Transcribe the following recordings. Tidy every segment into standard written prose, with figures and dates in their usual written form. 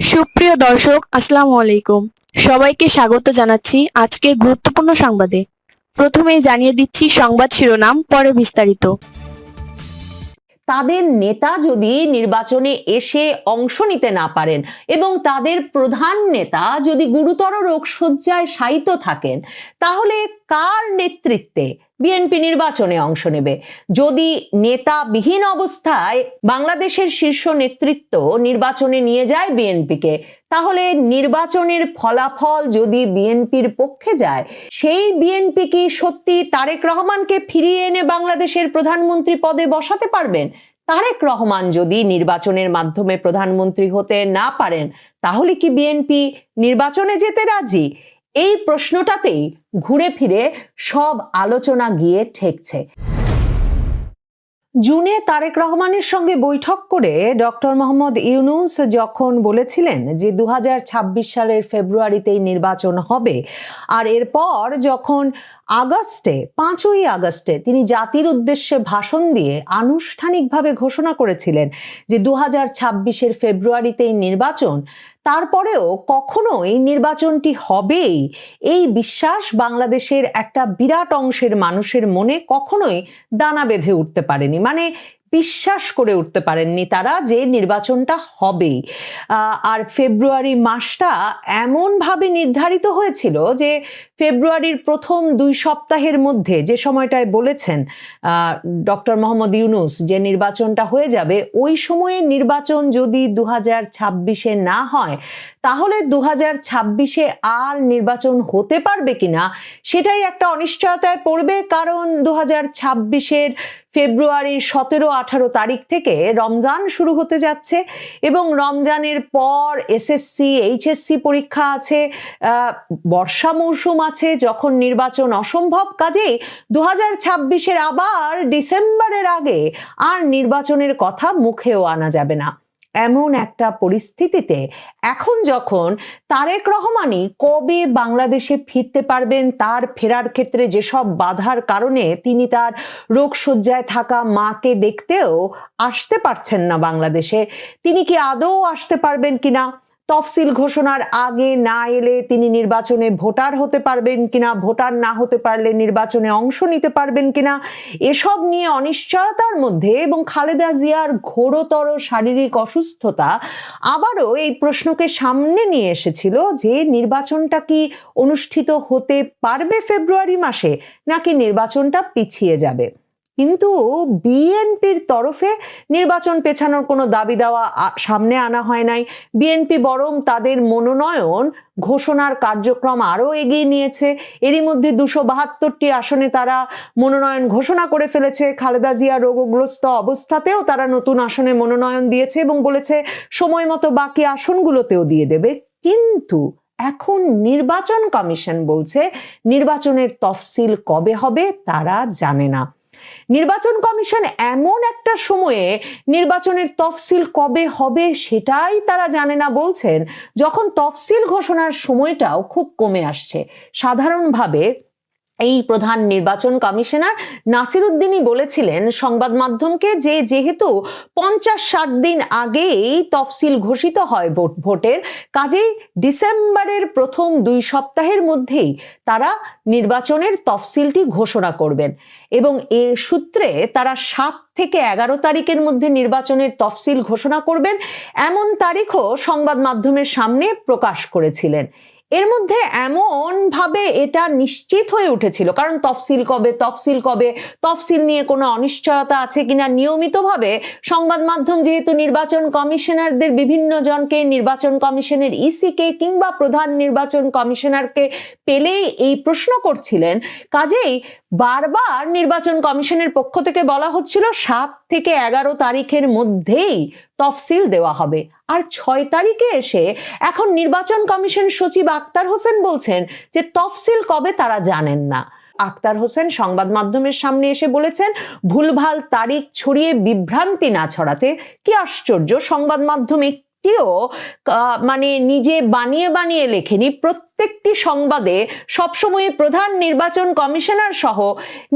সুপ্রিয় দর্শক, আসসালামু আলাইকুম। সবাইকে স্বাগত জানাচ্ছি আজকের গুরুত্বপূর্ণ সংবাদে। প্রথমেই জানিয়ে দিচ্ছি সংবাদ শিরোনাম, পরে বিস্তারিত। তাদের নেতা যদি নির্বাচনে এসে অংশ নিতে না পারেন এবং তাদের প্রধান নেতা যদি গুরুতর রোগশয্যায় শায়িত থাকেন, তাহলে কার নেতৃত্বে বিএনপি নির্বাচনে অংশ নেবে? যদি নেতাবিহীন অবস্থায় বাংলাদেশের শীর্ষ নেতৃত্ব নির্বাচনে নিয়ে যায় বিএনপিকে, তাহলে নির্বাচনের ফলাফল যদি বিএনপির পক্ষে যায়, সেই বিএনপি কি সত্যি তারেক রহমানকে ফিরিয়ে এনে বাংলাদেশের প্রধানমন্ত্রী পদে বসাতে পারবেন? তারেক রহমান যদি নির্বাচনের মাধ্যমে প্রধানমন্ত্রী হতে না পারেন, তাহলে কি বিএনপি নির্বাচনে যেতে রাজি? এই প্রশ্নটাতেই ঘুরে ফিরে সব আলোচনা গিয়ে ঠেকছে। জুনে তারেক রহমানের সঙ্গে বৈঠক করে ডক্টর মোহাম্মদ ইউনূস যখন বলেছিলেন যে 2026 সালের ফেব্রুয়ারিতেই নির্বাচন হবে, আর এরপর যখন 5ই আগস্টে তিনি জাতির উদ্দেশ্যে ভাষণ দিয়ে আনুষ্ঠানিকভাবে ঘোষণা করেছিলেন যে 2026-এর ফেব্রুয়ারিতেই নির্বাচন, তারপরেও কখনো এই নির্বাচনটি হবেই, এই বিশ্বাস বাংলাদেশের একটা বিরাট অংশের মানুষের মনে কখনোই দানা বেঁধে উঠতে পারেনি। মানে বিশ্বাস করে উঠতে পারেননি তারা যে নির্বাচনটা হবেই। আর ফেব্রুয়ারি মাসটা এমনভাবে নির্ধারিত হয়েছিল যে ফেব্রুয়ারির প্রথম 2 সপ্তাহের মধ্যে, যে সময়টায় বলেছেন ডক্টর মোহাম্মদ ইউনূস যে নির্বাচনটা হয়ে যাবে, ওই সময়ে নির্বাচন যদি 2026-এ না হয়, তাহলে 2026-এ আর নির্বাচন হতে পারবে কিনা সেটাই একটা অনিশ্চয়তায় পড়বে। কারণ 2026-এর ফেব্রুয়ারির 17-18 তারিখ থেকে রমজান শুরু হতে যাচ্ছে এবং রমজানের পর এসএসসি এইচএসসি পরীক্ষা আছে, বর্ষা মৌসুম আছে, যখন নির্বাচন অসম্ভব। কাজেই 2026-এর আবার ডিসেম্বরের আগে আর নির্বাচনের কথা মুখেও আনা যাবে না। এমন একটা পরিস্থিতিতে এখন যখন তারেক রহমানই কবে বাংলাদেশে ফিরতে পারবেন, তার ফেরার ক্ষেত্রে যেসব বাধার কারণে তিনি তার রোগশয্যায় থাকা মাকে দেখতেও আসতে পারছেন না বাংলাদেশে, তিনি কি আদৌ আসতে পারবেন কিনা, তফসিল ঘোষণার আগে না এলে তিনি নির্বাচনে ভোটার হতে পারবেন কিনা, ভোটার না হতে পারলে নির্বাচনে অংশ নিতে পারবেন কিনা, এসব নিয়ে অনিশ্চয়তার মধ্যে এবং খালেদা জিয়ার ঘোরতর শারীরিক অসুস্থতা আবারও এই প্রশ্নকে সামনে নিয়ে এসেছিল যে নির্বাচনটা কি অনুষ্ঠিত হতে পারবে ফেব্রুয়ারি মাসে, নাকি নির্বাচনটা পিছিয়ে যাবে। কিন্তু বিএনপির তরফে নির্বাচন পেছানোর কোনো দাবি দেওয়া সামনে আনা হয় নাই। বিএনপি বরং তাদের মনোনয়ন ঘোষণার কার্যক্রম আরো এগিয়ে নিয়েছে। এরই মধ্যে 272টি আসনে তারা মনোনয়ন ঘোষণা করে ফেলেছে। খালেদা জিয়া রোগগ্রস্ত অবস্থাতেও তারা নতুন আসনে মনোনয়ন দিয়েছে এবং বলেছে সময় মতো বাকি আসনগুলোতেও দিয়ে দেবে। কিন্তু এখন নির্বাচন কমিশন বলছে নির্বাচনের তফসিল কবে হবে তারা জানে না। নির্বাচন কমিশন এমন একটা সময়ে নির্বাচনের তফসিল কবে হবে সেটাই তারা জানে না বলছেন, যখন তফসিল ঘোষণার সময়টাও খুব কমে আসছে। সাধারণভাবে এই প্রধান নির্বাচন কমিশনার নাসির উদ্দিনই বলেছিলেন সংবাদ মাধ্যমকে যে যেহেতু 50-60 দিন আগেই তফসিল ঘোষিত হয় ভোটের, কাজেই ডিসেম্বরের প্রথম 2 সপ্তাহের মধ্যেই তারা নির্বাচনের তফসিলটি ঘোষণা করবেন এবং এর সূত্রে তারা 7 থেকে 11 তারিখের মধ্যে নির্বাচনের তফসিল ঘোষণা করবেন, এমন তারিখও সংবাদ মাধ্যমের সামনে প্রকাশ করেছিলেন। এর মধ্যে এমন ভাবে এটা নিশ্চিত হয়ে উঠেছিল, কারণ তফসিল কবে, তফসিল নিয়ে কোনো অনিশ্চয়তা আছে কিনা। নিয়মিতভাবে সংবাদ মাধ্যম যেহেতু নির্বাচন কমিশনারদের বিভিন্ন জনকে, নির্বাচন কমিশনের ইসিকে কিংবা প্রধান নির্বাচন কমিশনারকে পেলেই এই প্রশ্ন করছিলেন, কাজেই বারবার নির্বাচন কমিশনের পক্ষ থেকে বলা হচ্ছিল 7 থেকে 11 তারিখের মধ্যেই তফসিল দেওয়া হবে। আর 6 তারিখে এসে এখন নির্বাচন কমিশন সচিব আক্তার হোসেন বলছেন যে তফসিল কবে তারা জানেন না। আক্তার হোসেন সংবাদ মাধ্যমের সামনে এসে বলেছেন ভুলভাল তারিখ ছড়িয়ে বিভ্রান্তি না ছড়াতে। কি আশ্চর্য, সংবাদ মাধ্যম মানে নিজে বানিয়ে বানিয়ে লেখেনি। প্রত্যেকটি সংবাদে সবসময় প্রধান নির্বাচন কমিশনার সহ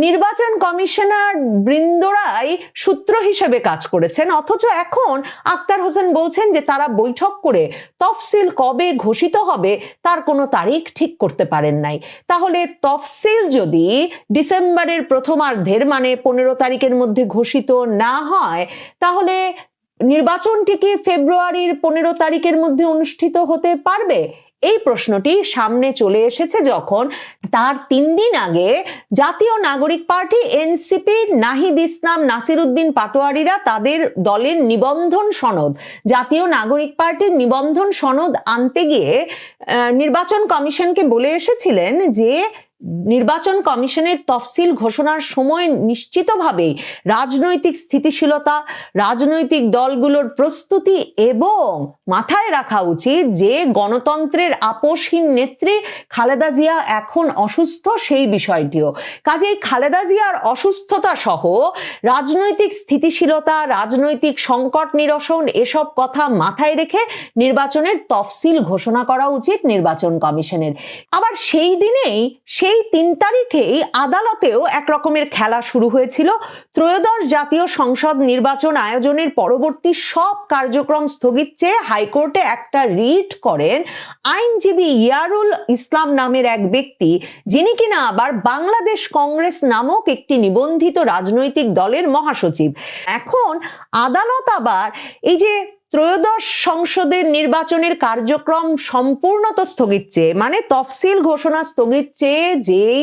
নির্বাচন কমিশনার বৃন্দরাই সূত্র হিসেবে কাজ করেছেন, অথচ এখন আক্তার হোসেন বলছেন যে তারা বৈঠক করে তফসিল কবে ঘোষিত হবে তার কোনো তারিখ ঠিক করতে পারেন নাই। তাহলে তফসিল যদি ডিসেম্বরের প্রথমার্ধের মানে 15 তারিখের মধ্যে ঘোষিত না হয়, তাহলে নির্বাচনটি কি ফেব্রুয়ারির 15 তারিখের মধ্যে অনুষ্ঠিত হতে পারবে? এই প্রশ্নটি সামনে চলে এসেছে যখন তার 3 দিন আগে জাতীয় নাগরিক পার্টি এনসিপির নাহিদ ইসলাম, নাসির উদ্দিন পাটোয়ারিরা তাদের দলের নিবন্ধন সনদ, জাতীয় নাগরিক পার্টির নিবন্ধন সনদ আনতে গিয়ে নির্বাচন কমিশনকে বলে এসেছিলেন যে নির্বাচন কমিশনের তফসিল ঘোষণার সময় নিশ্চিতভাবেই রাজনৈতিক স্থিতিশীলতা, রাজনৈতিক দলগুলোর প্রস্তুতি এবং মাথায় রাখা উচিত যে গণতন্ত্রের আপোষহীন নেত্রী খালেদা জিয়া এখন অসুস্থ, সেই বিষয়টিও। কাজেই খালেদা জিয়ার অসুস্থতা সহ রাজনৈতিক স্থিতিশীলতা, রাজনৈতিক সংকট নিরসন, এসব কথা মাথায় রেখে নির্বাচনের তফসিল ঘোষণা করা উচিত নির্বাচন কমিশনের। আবার সেই দিনেই, সেই 3 তারিখেই আদালতেও এক রকমের খেলা শুরু হয়েছিল। ত্রয়োদশ জাতীয় সংসদ নির্বাচন আয়োজনের পরবর্তী সব কার্যক্রম স্থগিত চেয়ে হাইকোর্টে একটা রিট করেন আইনজীবী ইয়ারুল ইসলাম নামের এক ব্যক্তি, যিনি কিনা আবার বাংলাদেশ কংগ্রেস নামক একটি নিবন্ধিত রাজনৈতিক দলের মহাসচিব। এখন আদালত আবার এই যে ত্রয়োদশ সংসদের নির্বাচনের কার্যক্রম সম্পূর্ণত স্থগিত চেয়ে, মানে তফসিল ঘোষণা স্থগিত চেয়ে যেই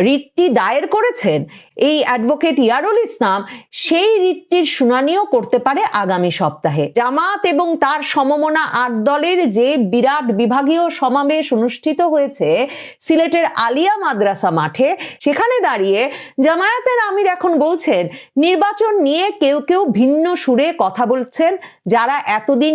রিটটি দায়ের করেছেন এই অ্যাডভোকেট ইয়ারুল ইসলাম, সেই রিটটির শুনানিও করতে পারে আগামী সপ্তাহে। জামাত এবং তার সমমনা 8 দলের যে বিরাট বিভাগীয় সমাবেশ অনুষ্ঠিত হয়েছে সিলেটের আলিয়া মাদ্রাসা মাঠে, সেখানে দাঁড়িয়ে জামায়াতের আমির এখন বলছেন নির্বাচন নিয়ে কেউ কেউ ভিন্ন সুরে কথা বলছেন। যারা এতদিন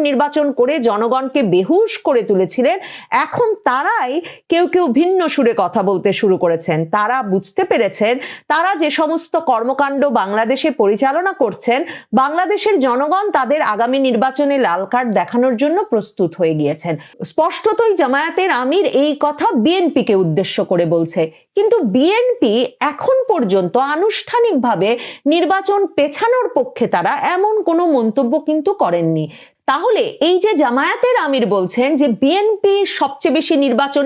নির্বাচন করে জনগণকে বেহুশ করে তুলেছিলেন, এখন তারাই কেউ কেউ ভিন্ন সুরে কথা বলতে শুরু করেছেন। তারা বুঝতে পেরেছেন তারা যে সমস্ত কর্মকাণ্ড বাংলাদেশে পরিচালনা করছেন, বাংলাদেশের জনগণ তাদের আগামী নির্বাচনে লাল কার্ড দেখানোর জন্য প্রস্তুত হয়ে গিয়েছেন। স্পষ্টতই জামায়াতের আমির এই কথা বিএনপিকে উদ্দেশ্য করে বলছে, কিন্তু বিএনপি এখন পর্যন্ত আনুষ্ঠানিকভাবে নির্বাচন পেছানোর পক্ষে তারা এমন কোনো মন্তব্য কিন্তু করেননি। তাহলে এই যে জামায়াতের আমির বলছেন যে বিএনপি সবচেয়ে বেশি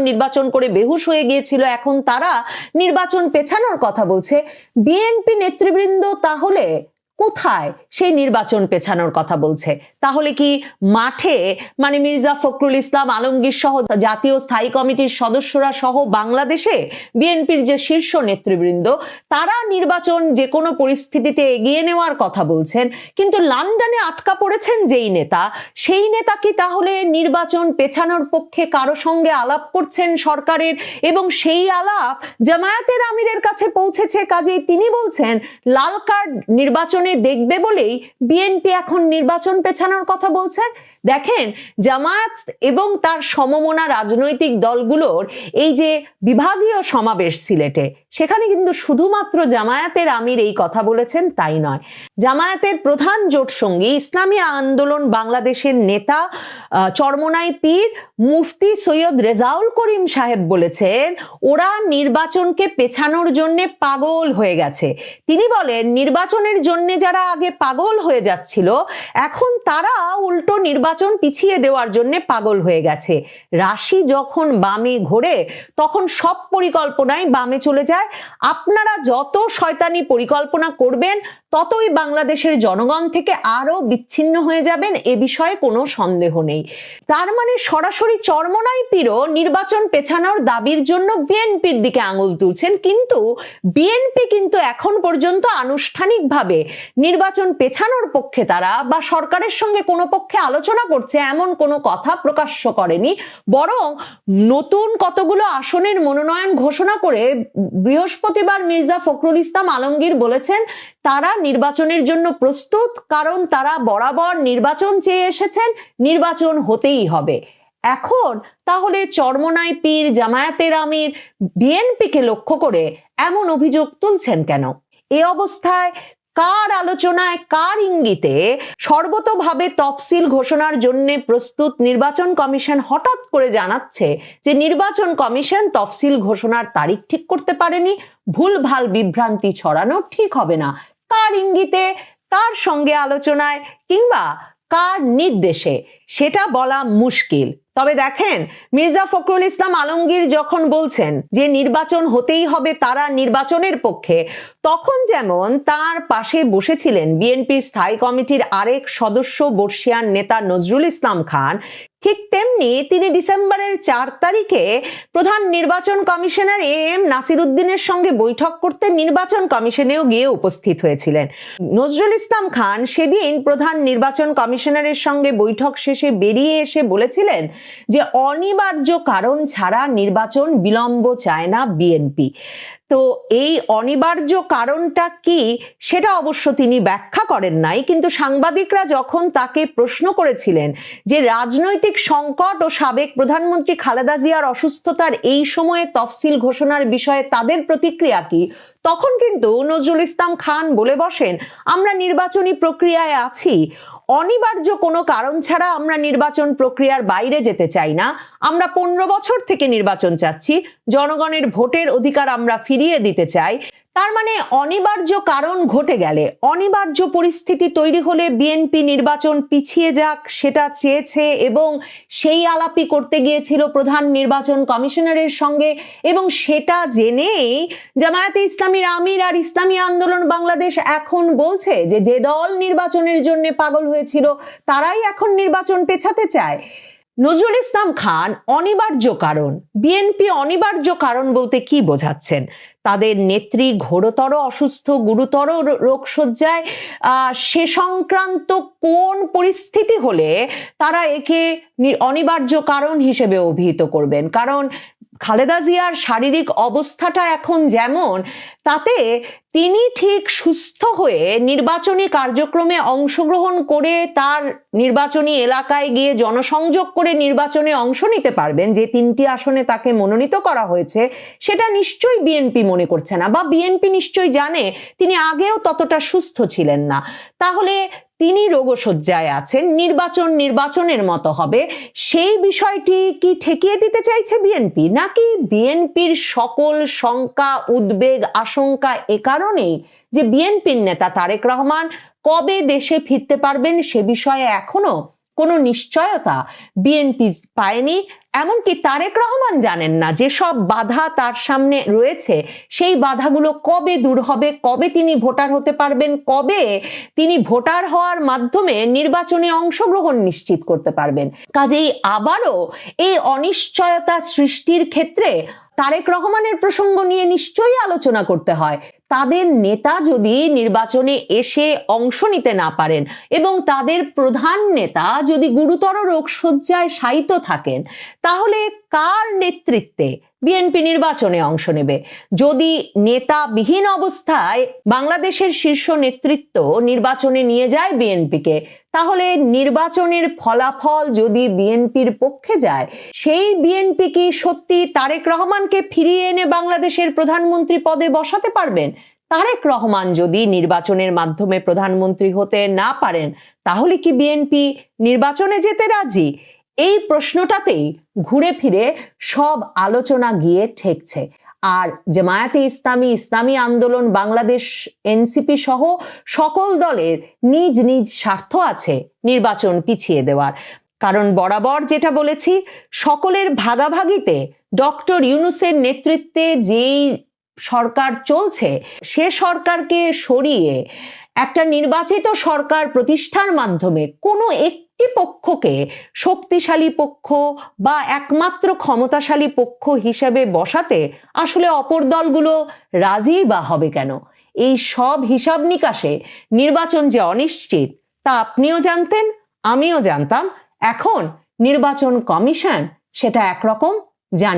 নির্বাচন করে বেহুশ হয়ে গিয়েছিল, এখন তারা নির্বাচন পেছানোর কথা বলছে, বিএনপি নেতৃবৃন্দ তাহলে কোথায় সেই নির্বাচন পেছানোর কথা বলছে? তাহলে কি মাঠে, মানে মির্জা ফখরুল ইসলাম আলমগীর সহ জাতীয় স্থায়ী কমিটির সদস্যরা সহ বাংলাদেশে বিএনপির যে শীর্ষ নেতৃবৃন্দ, তারা নির্বাচন যে কোনো পরিস্থিতিতে এগিয়ে নেওয়ার কথা বলছেন, কিন্তু লন্ডনে আটকা পড়েছেন যেই নেতা, সেই নেতা কি তাহলে নির্বাচন পেছানোর পক্ষে কারো সঙ্গে আলাপ করছেন সরকারের, এবং সেই আলাপ জামায়াতের আমিরের কাছে পৌঁছেছে? কাজেই তিনি বলছেন লাল কার্ড নির্বাচনে দেখবে বলেই বিএনপি এখন নির্বাচন পেছানোর কথা বলছে। দেখেন, জামায়াত এবং তার সমমনা রাজনৈতিক দলগুলোর এই যে বিভাগীয় সমাবেশ সিলেটে, সেখানে কিন্তু শুধুমাত্র জামায়াতের আমির এই কথা বলেছেন তাই নয়। জামায়াতের প্রধান জোট সঙ্গী ইসলামী আন্দোলন বাংলাদেশের নেতা চরমোনাই পীর মুফতি সৈয়দ রেজাউল করিম সাহেব বলেছেন ওরা নির্বাচনকে পেছানোর জন্য পাগল হয়ে গেছে। তিনি বলেন নির্বাচনের জন্য যারা আগে পাগল হয়ে যাচ্ছিল, এখন তারা উল্টো নির্বাচন পিছিয়ে দেওয়ার জন্য পাগল হয়ে গেছে। রাশি যখন বামে ঘোরে তখন সব পরিকল্পনাই বামে চলে যায়। আপনারা যত শয়তানি পরিকল্পনা করবেন ততই বাংলাদেশের জনগণ থেকে আরো বিচ্ছিন্ন হয়ে যাবেন, এ বিষয়ে কোনো সন্দেহ নেই। তার মানে সরাসরি চরমোনাই পীরও নির্বাচন পেছানোর দাবির জন্য বিএনপির দিকে আঙুল তুলছেন, কিন্তু বিএনপি কিন্তু এখন পর্যন্ত আনুষ্ঠানিকভাবে নির্বাচন পেছানোর পক্ষে তারা বা সরকারের সঙ্গে কোনো পক্ষে আলোচনা করছে এমন কোনো কথা প্রকাশ্য করেনি। বরং নতুন কতগুলো আসনের মনোনয়ন ঘোষণা করে বৃহস্পতিবার মির্জা ফখরুল ইসলাম আলমগীর বলেছেন তারা নির্বাচনের জন্য প্রস্তুত, কারণ তারা বরাবর নির্বাচন চেয়ে এসেছেন, নির্বাচন হতেই হবে। এখন তাহলে চরমোনাই পীর, জামায়াতের আমির বিএনপিকে লক্ষ্য করে এমন অভিযোগ তুলছেন কেন? এ অবস্থায় কার আলোচনায়, কার ইঙ্গিতে সর্বতোভাবে তফসিল ঘোষণার জন্য প্রস্তুত নির্বাচন কমিশন হঠাৎ করে জানাচ্ছে যে নির্বাচন কমিশন তফসিল ঘোষণার তারিখ ঠিক করতে পারেনি, ভুলভাল বিভ্রান্তি ছড়ানো ঠিক হবে না? কার ইঙ্গিতে, কার সঙ্গে আলোচনায়, কিংবা কার নির্দেশে, সেটা বলা মুশকিল। তবে দেখেন, মির্জা ফখরুল ইসলাম আলমগীর যখন বলছেন যে নির্বাচন হতেই হবে, তারা নির্বাচনের পক্ষে, তখন যেমন তার পাশে বসেছিলেন বিএনপির স্থায়ী কমিটির আরেক সদস্য বর্ষিয়ান নেতা নজরুল ইসলাম খান, ঠিক তেমনি তিনি ডিসেম্বরের 4 তারিখে প্রধান নির্বাচন কমিশনার এম নাসির উদ্দিনের সঙ্গে বৈঠক করতে নির্বাচন কমিশনেও গিয়ে উপস্থিত হয়েছিলেন। নজরুল ইসলাম খান সেদিন প্রধান নির্বাচন কমিশনারের সঙ্গে বৈঠক শেষে বেরিয়ে এসে বলেছিলেন যে অনিবার্য কারণ ছাড়া নির্বাচন বিলম্ব চায় না বিএনপি। তো এই অনিবার্য কারণটা কি সেটা অবশ্য তিনি ব্যাখ্যা করেন নাই, কিন্তু সাংবাদিকরা যখন তাকে প্রশ্ন করেছিলেন যে রাজনৈতিক সংকট ও সাবেক প্রধানমন্ত্রী খালেদা জিয়ার অসুস্থতার এই সময়ে তফসিল ঘোষণার বিষয়ে তাদের প্রতিক্রিয়া কি, তখন কিন্তু নজরুল ইসলাম খান বলে বসেন, আমরা নির্বাচনী প্রক্রিয়ায় আছি, অনিবার্য কোনো কারণ ছাড়া আমরা নির্বাচন প্রক্রিয়ার বাইরে যেতে চাই না, আমরা 15 বছর থেকে নির্বাচন চাচ্ছি, জনগণের ভোটের অধিকার আমরা ফিরিয়ে দিতে চাই। তার মানে অনিবার্য কারণ ঘটে গেলে, অনিবার্য পরিস্থিতি তৈরি হলে বিএনপি নির্বাচন পিছিয়ে যাক সেটা চেয়েছে এবং সেই আলাপি করতে গিয়েছিল প্রধান নির্বাচন কমিশনারের সঙ্গে, এবং সেটা জেনেই জামায়াতে ইসলামীর আমির আর ইসলামী আন্দোলন বাংলাদেশ এখন বলছে যে যে দল নির্বাচনের জন্য পাগল হয়েছিল তারাই এখন নির্বাচন পেছাতে চায়। নজরুল ইসলাম খান অনিবার্য কারণ, বিএনপি অনিবার্য কারণ বলতে কি বোঝাচ্ছেন? তাদের নেত্রী ঘোরতর অসুস্থ, গুরুতর রোগশয্যায়, সে সংক্রান্ত কোন পরিস্থিতি হলে তারা একে অনিবার্য কারণ হিসেবে অভিহিত করবেন? কারণ খালেদা জিয়ার শারীরিক অবস্থাটা এখন যেমন, তাতে তিনি ঠিক সুস্থ হয়ে নির্বাচনী কার্যক্রমে অংশগ্রহণ করে তার নির্বাচনী এলাকায় গিয়ে জনসংযোগ করে নির্বাচনে অংশ নিতে পারবেন, যে 3টি আসনে তাকে মনোনীত করা হয়েছে, সেটা নিশ্চয়ই বিএনপি মনে করছে না, বা বিএনপি নিশ্চয়ই জানে তিনি আগেও ততটা সুস্থ ছিলেন না। তাহলে তিনি রোগশয্যায় আছেন, নির্বাচন নির্বাচনের মতো হবে, সেই বিষয়টি কি ঠেকিয়ে দিতে চাইছে বিএনপি? নাকি বিএনপির সকল শঙ্কা, উদ্বেগ, আশঙ্কা এ কারণেই যে বিএনপির নেতা তারেক রহমান কবে দেশে ফিরতে পারবেন সে বিষয়ে এখনো কোনো নিশ্চয়তা বিএনপি পায়নি? এমনকি তারেক রহমান জানেন না যে সব বাধা তার সামনে রয়েছে, সেই বাধাগুলো কবে দূর হবে, কবে তিনি ভোটার হতে পারবেন, কবে তিনি ভোটার হওয়ার মাধ্যমে নির্বাচনে অংশগ্রহণ নিশ্চিত করতে পারবেন। কাজেই আবারও এই অনিশ্চয়তা সৃষ্টির ক্ষেত্রে তারেক রহমানের প্রসঙ্গ নিয়ে নিশ্চয়ই আলোচনা করতে হয়। তাদের নেতা যদি নির্বাচনে এসে অংশ নিতে না পারেন এবং তাদের প্রধান নেতা যদি গুরুতর রোগশয্যায় শায়িত থাকেন, তাহলে কার নেতৃত্বে বিএনপি নির্বাচনে অংশ নেবে? যদি নেতাবিহীন অবস্থায় বাংলাদেশের শীর্ষ নেতৃত্ব নির্বাচনে নিয়ে যায় বিএনপিকে, তাহলে নির্বাচনের ফলাফল যদি বিএনপির পক্ষে যায়, সেই বিএনপি কি সত্যি তারেক রহমানকে ফিরিয়ে এনে বাংলাদেশের প্রধানমন্ত্রী পদে বসাতে পারবেন? তারেক রহমান যদি নির্বাচনের মাধ্যমে প্রধানমন্ত্রী হতে না পারেন, তাহলে কি বিএনপি নির্বাচনে যেতে রাজি? এই প্রশ্নটাতেই ঘুরে ফিরে সব আলোচনা গিয়ে ঠেকছে। আর জামায়াতে ইসলামী, ইসলামী আন্দোলন বাংলাদেশ, এনসিপি সহ সকল দলের নিজ নিজ স্বার্থ আছে নির্বাচন পিছিয়ে দেওয়ার। কারণ বরাবর যেটা বলেছি, সকলের ভাগাভাগিতে ডক্টর ইউনূসের নেতৃত্বে যেই সরকার চলছে, সে সরকারকে সরিয়ে একটা নির্বাচিত সরকার প্রতিষ্ঠার মাধ্যমে কোনো একটি পক্ষকে শক্তিশালী পক্ষ বা একমাত্র ক্ষমতাশালী পক্ষ হিসেবে বসাতে আসলে অপর দলগুলো রাজি বা হবে কেন? এই সব হিসাব নিকাশে নির্বাচন যে অনিশ্চিত তা আপনিও জানতেন, আমিও জানতাম। এখন নির্বাচন কমিশন সেটা একরকম জানি।